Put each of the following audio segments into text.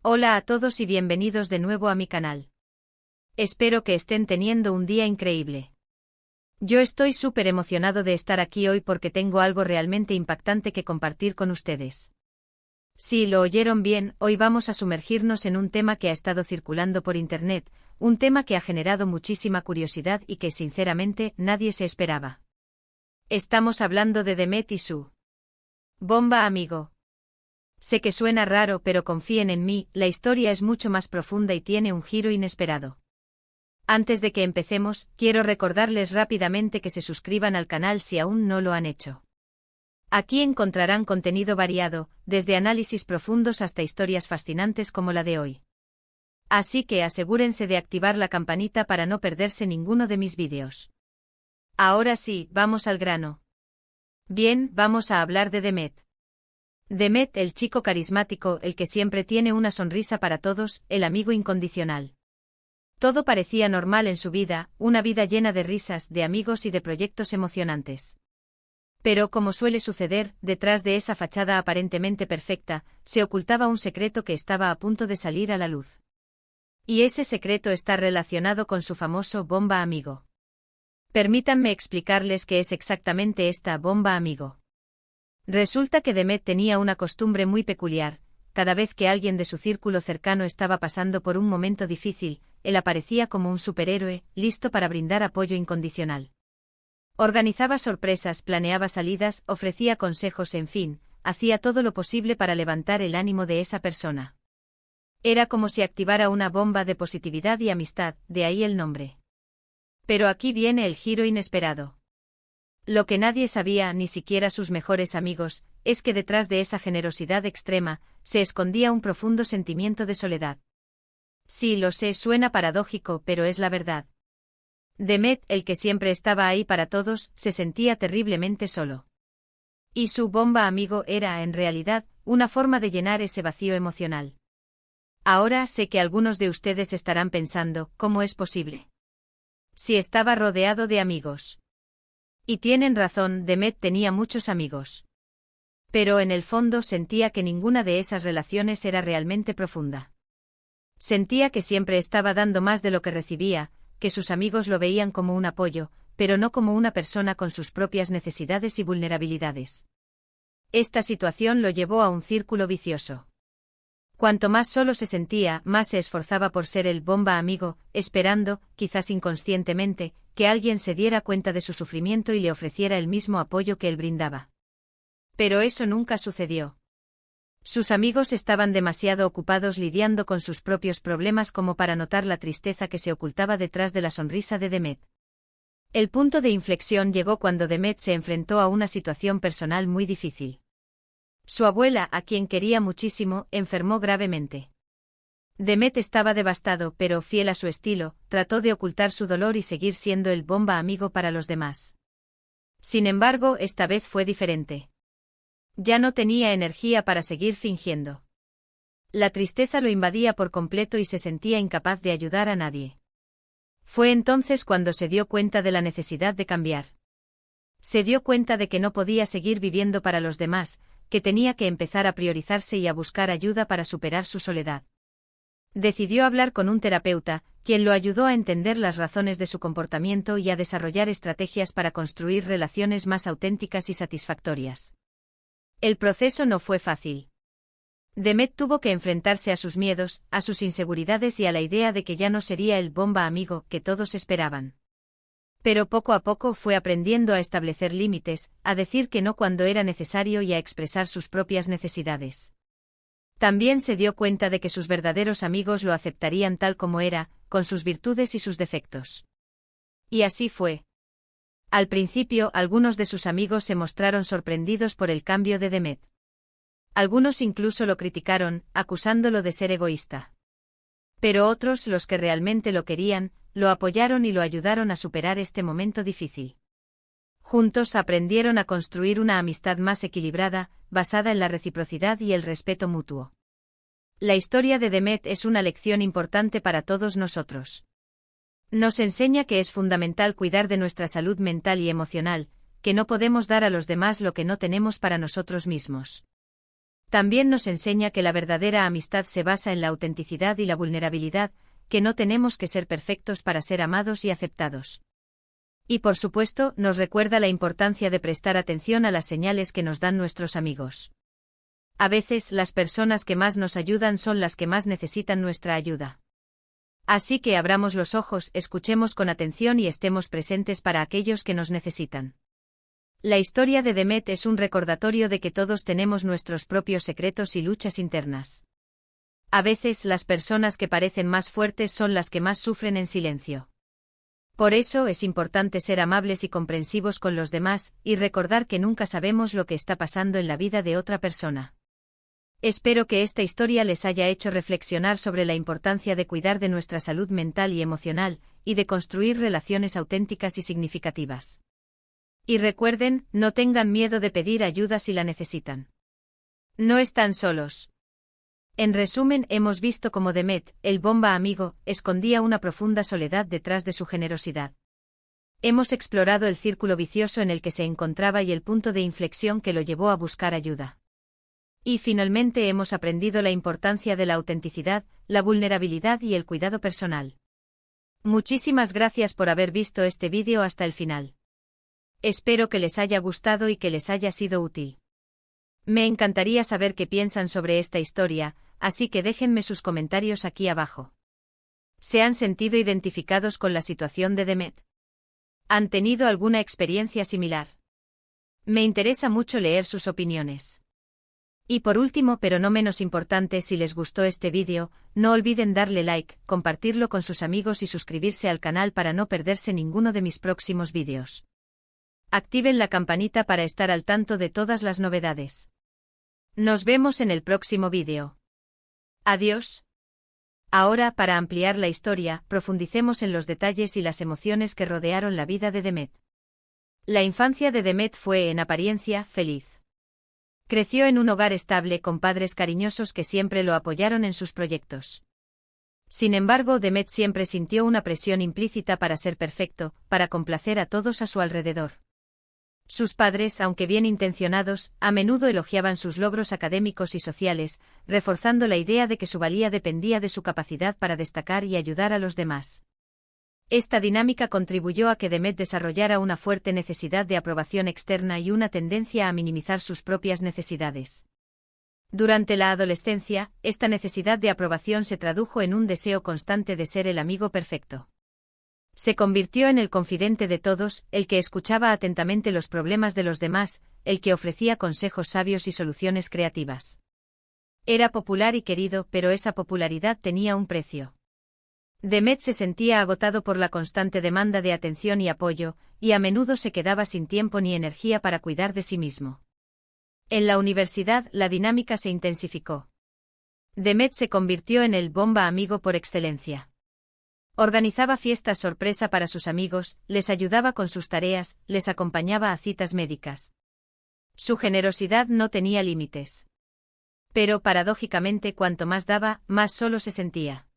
Hola a todos y bienvenidos de nuevo a mi canal. Espero que estén teniendo un día increíble. Yo estoy súper emocionado de estar aquí hoy porque tengo algo realmente impactante que compartir con ustedes. Sí, lo oyeron bien, hoy vamos a sumergirnos en un tema que ha estado circulando por internet, un tema que ha generado muchísima curiosidad y que sinceramente nadie se esperaba. Estamos hablando de Demet y su bomba amigo. Sé que suena raro, pero confíen en mí, la historia es mucho más profunda y tiene un giro inesperado. Antes de que empecemos, quiero recordarles rápidamente que se suscriban al canal si aún no lo han hecho. Aquí encontrarán contenido variado, desde análisis profundos hasta historias fascinantes como la de hoy. Así que asegúrense de activar la campanita para no perderse ninguno de mis vídeos. Ahora sí, vamos al grano. Bien, vamos a hablar de Demet. Demet, el chico carismático, el que siempre tiene una sonrisa para todos, el amigo incondicional. Todo parecía normal en su vida, una vida llena de risas, de amigos y de proyectos emocionantes. Pero, como suele suceder, detrás de esa fachada aparentemente perfecta, se ocultaba un secreto que estaba a punto de salir a la luz. Y ese secreto está relacionado con su famoso bomba amigo. Permítanme explicarles qué es exactamente esta bomba amigo. Resulta que Demet tenía una costumbre muy peculiar: cada vez que alguien de su círculo cercano estaba pasando por un momento difícil, él aparecía como un superhéroe, listo para brindar apoyo incondicional. Organizaba sorpresas, planeaba salidas, ofrecía consejos, en fin, hacía todo lo posible para levantar el ánimo de esa persona. Era como si activara una bomba de positividad y amistad, de ahí el nombre. Pero aquí viene el giro inesperado. Lo que nadie sabía, ni siquiera sus mejores amigos, es que detrás de esa generosidad extrema, se escondía un profundo sentimiento de soledad. Sí, lo sé, suena paradójico, pero es la verdad. Demet, el que siempre estaba ahí para todos, se sentía terriblemente solo. Y su bomba amigo era, en realidad, una forma de llenar ese vacío emocional. Ahora sé que algunos de ustedes estarán pensando, ¿cómo es posible? Si estaba rodeado de amigos. Y tienen razón, Demet tenía muchos amigos. Pero en el fondo sentía que ninguna de esas relaciones era realmente profunda. Sentía que siempre estaba dando más de lo que recibía, que sus amigos lo veían como un apoyo, pero no como una persona con sus propias necesidades y vulnerabilidades. Esta situación lo llevó a un círculo vicioso. Cuanto más solo se sentía, más se esforzaba por ser el bomba amigo, esperando, quizás inconscientemente, que alguien se diera cuenta de su sufrimiento y le ofreciera el mismo apoyo que él brindaba. Pero eso nunca sucedió. Sus amigos estaban demasiado ocupados lidiando con sus propios problemas como para notar la tristeza que se ocultaba detrás de la sonrisa de Demet. El punto de inflexión llegó cuando Demet se enfrentó a una situación personal muy difícil. Su abuela, a quien quería muchísimo, enfermó gravemente. Demet estaba devastado, pero, fiel a su estilo, trató de ocultar su dolor y seguir siendo el bomba amigo para los demás. Sin embargo, esta vez fue diferente. Ya no tenía energía para seguir fingiendo. La tristeza lo invadía por completo y se sentía incapaz de ayudar a nadie. Fue entonces cuando se dio cuenta de la necesidad de cambiar. Se dio cuenta de que no podía seguir viviendo para los demás, que tenía que empezar a priorizarse y a buscar ayuda para superar su soledad. Decidió hablar con un terapeuta, quien lo ayudó a entender las razones de su comportamiento y a desarrollar estrategias para construir relaciones más auténticas y satisfactorias. El proceso no fue fácil. Demet tuvo que enfrentarse a sus miedos, a sus inseguridades y a la idea de que ya no sería el bomba amigo que todos esperaban. Pero poco a poco fue aprendiendo a establecer límites, a decir que no cuando era necesario y a expresar sus propias necesidades. También se dio cuenta de que sus verdaderos amigos lo aceptarían tal como era, con sus virtudes y sus defectos. Y así fue. Al principio, algunos de sus amigos se mostraron sorprendidos por el cambio de Demet. Algunos incluso lo criticaron, acusándolo de ser egoísta. Pero otros, los que realmente lo querían, lo apoyaron y lo ayudaron a superar este momento difícil. Juntos aprendieron a construir una amistad más equilibrada, basada en la reciprocidad y el respeto mutuo. La historia de Demet es una lección importante para todos nosotros. Nos enseña que es fundamental cuidar de nuestra salud mental y emocional, que no podemos dar a los demás lo que no tenemos para nosotros mismos. También nos enseña que la verdadera amistad se basa en la autenticidad y la vulnerabilidad, que no tenemos que ser perfectos para ser amados y aceptados. Y por supuesto, nos recuerda la importancia de prestar atención a las señales que nos dan nuestros amigos. A veces, las personas que más nos ayudan son las que más necesitan nuestra ayuda. Así que abramos los ojos, escuchemos con atención y estemos presentes para aquellos que nos necesitan. La historia de Demet es un recordatorio de que todos tenemos nuestros propios secretos y luchas internas. A veces las personas que parecen más fuertes son las que más sufren en silencio. Por eso es importante ser amables y comprensivos con los demás, y recordar que nunca sabemos lo que está pasando en la vida de otra persona. Espero que esta historia les haya hecho reflexionar sobre la importancia de cuidar de nuestra salud mental y emocional, y de construir relaciones auténticas y significativas. Y recuerden, no tengan miedo de pedir ayuda si la necesitan. No están solos. En resumen, hemos visto cómo Demet, el bomba amigo, escondía una profunda soledad detrás de su generosidad. Hemos explorado el círculo vicioso en el que se encontraba y el punto de inflexión que lo llevó a buscar ayuda. Y finalmente hemos aprendido la importancia de la autenticidad, la vulnerabilidad y el cuidado personal. Muchísimas gracias por haber visto este vídeo hasta el final. Espero que les haya gustado y que les haya sido útil. Me encantaría saber qué piensan sobre esta historia, así que déjenme sus comentarios aquí abajo. ¿Se han sentido identificados con la situación de Demet? ¿Han tenido alguna experiencia similar? Me interesa mucho leer sus opiniones. Y por último, pero no menos importante, si les gustó este vídeo, no olviden darle like, compartirlo con sus amigos y suscribirse al canal para no perderse ninguno de mis próximos vídeos. Activen la campanita para estar al tanto de todas las novedades. Nos vemos en el próximo vídeo. Adiós. Ahora, para ampliar la historia, profundicemos en los detalles y las emociones que rodearon la vida de Demet. La infancia de Demet fue, en apariencia, feliz. Creció en un hogar estable con padres cariñosos que siempre lo apoyaron en sus proyectos. Sin embargo, Demet siempre sintió una presión implícita para ser perfecto, para complacer a todos a su alrededor. Sus padres, aunque bien intencionados, a menudo elogiaban sus logros académicos y sociales, reforzando la idea de que su valía dependía de su capacidad para destacar y ayudar a los demás. Esta dinámica contribuyó a que Demet desarrollara una fuerte necesidad de aprobación externa y una tendencia a minimizar sus propias necesidades. Durante la adolescencia, esta necesidad de aprobación se tradujo en un deseo constante de ser el amigo perfecto. Se convirtió en el confidente de todos, el que escuchaba atentamente los problemas de los demás, el que ofrecía consejos sabios y soluciones creativas. Era popular y querido, pero esa popularidad tenía un precio. Demet se sentía agotado por la constante demanda de atención y apoyo, y a menudo se quedaba sin tiempo ni energía para cuidar de sí mismo. En la universidad, la dinámica se intensificó. Demet se convirtió en el bomba amigo por excelencia. Organizaba fiestas sorpresa para sus amigos, les ayudaba con sus tareas, les acompañaba a citas médicas. Su generosidad no tenía límites. Pero, paradójicamente, cuanto más daba, más solo se sentía.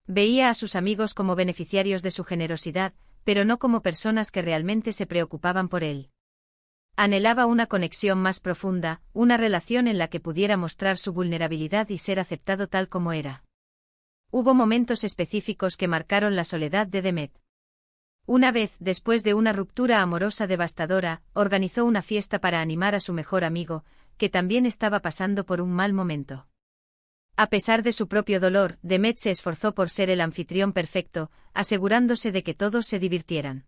Veía a sus amigos como beneficiarios de su generosidad, pero no como personas que realmente se preocupaban por él. Anhelaba una conexión más profunda, una relación en la que pudiera mostrar su vulnerabilidad y ser aceptado tal como era. Hubo momentos específicos que marcaron la soledad de Demet. Una vez, después de una ruptura amorosa devastadora, organizó una fiesta para animar a su mejor amigo, que también estaba pasando por un mal momento. A pesar de su propio dolor, Demet se esforzó por ser el anfitrión perfecto, asegurándose de que todos se divirtieran.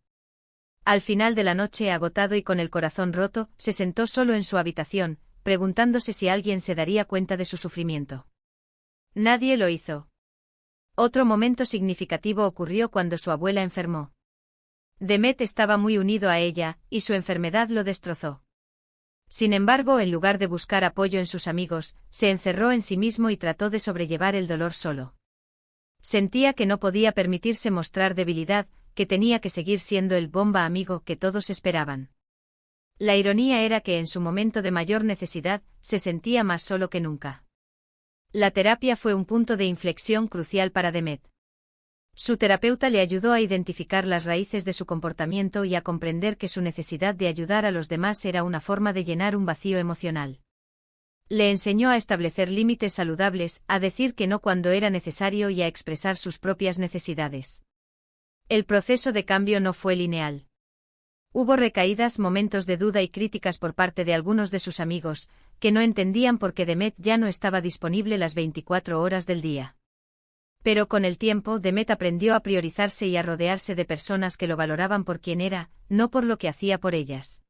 Al final de la noche, agotado y con el corazón roto, se sentó solo en su habitación, preguntándose si alguien se daría cuenta de su sufrimiento. Nadie lo hizo. Otro momento significativo ocurrió cuando su abuela enfermó. Demet estaba muy unido a ella, y su enfermedad lo destrozó. Sin embargo, en lugar de buscar apoyo en sus amigos, se encerró en sí mismo y trató de sobrellevar el dolor solo. Sentía que no podía permitirse mostrar debilidad, que tenía que seguir siendo el bomba amigo que todos esperaban. La ironía era que en su momento de mayor necesidad, se sentía más solo que nunca. La terapia fue un punto de inflexión crucial para Demet. Su terapeuta le ayudó a identificar las raíces de su comportamiento y a comprender que su necesidad de ayudar a los demás era una forma de llenar un vacío emocional. Le enseñó a establecer límites saludables, a decir que no cuando era necesario y a expresar sus propias necesidades. El proceso de cambio no fue lineal. Hubo recaídas, momentos de duda y críticas por parte de algunos de sus amigos, que no entendían por qué Demet ya no estaba disponible las 24 horas del día. Pero con el tiempo, Demet aprendió a priorizarse y a rodearse de personas que lo valoraban por quien era, no por lo que hacía por ellas.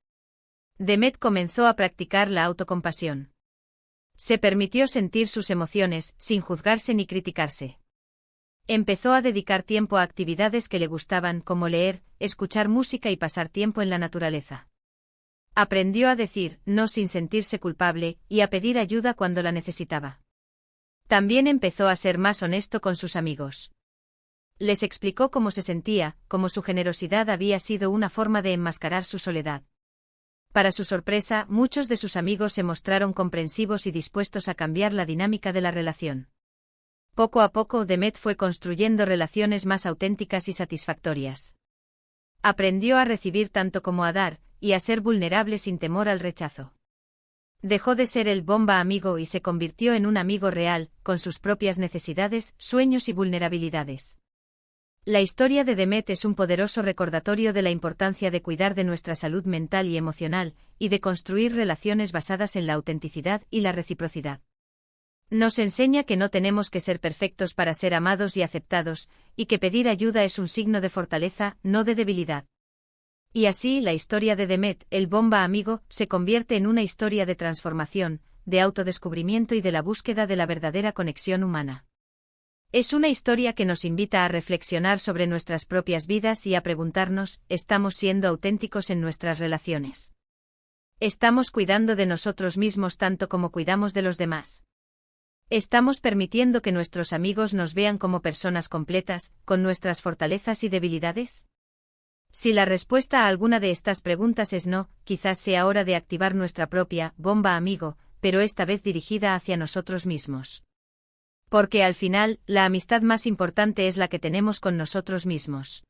Demet comenzó a practicar la autocompasión. Se permitió sentir sus emociones, sin juzgarse ni criticarse. Empezó a dedicar tiempo a actividades que le gustaban, como leer, escuchar música y pasar tiempo en la naturaleza. Aprendió a decir no sin sentirse culpable, y a pedir ayuda cuando la necesitaba. También empezó a ser más honesto con sus amigos. Les explicó cómo se sentía, cómo su generosidad había sido una forma de enmascarar su soledad. Para su sorpresa, muchos de sus amigos se mostraron comprensivos y dispuestos a cambiar la dinámica de la relación. Poco a poco, Demet fue construyendo relaciones más auténticas y satisfactorias. Aprendió a recibir tanto como a dar, y a ser vulnerable sin temor al rechazo. Dejó de ser el bomba amigo y se convirtió en un amigo real, con sus propias necesidades, sueños y vulnerabilidades. La historia de Demet es un poderoso recordatorio de la importancia de cuidar de nuestra salud mental y emocional, y de construir relaciones basadas en la autenticidad y la reciprocidad. Nos enseña que no tenemos que ser perfectos para ser amados y aceptados, y que pedir ayuda es un signo de fortaleza, no de debilidad. Y así, la historia de Demet, el bomba amigo, se convierte en una historia de transformación, de autodescubrimiento y de la búsqueda de la verdadera conexión humana. Es una historia que nos invita a reflexionar sobre nuestras propias vidas y a preguntarnos, ¿estamos siendo auténticos en nuestras relaciones? ¿Estamos cuidando de nosotros mismos tanto como cuidamos de los demás? ¿Estamos permitiendo que nuestros amigos nos vean como personas completas, con nuestras fortalezas y debilidades? Si la respuesta a alguna de estas preguntas es no, quizás sea hora de activar nuestra propia bomba amigo, pero esta vez dirigida hacia nosotros mismos. Porque al final, la amistad más importante es la que tenemos con nosotros mismos.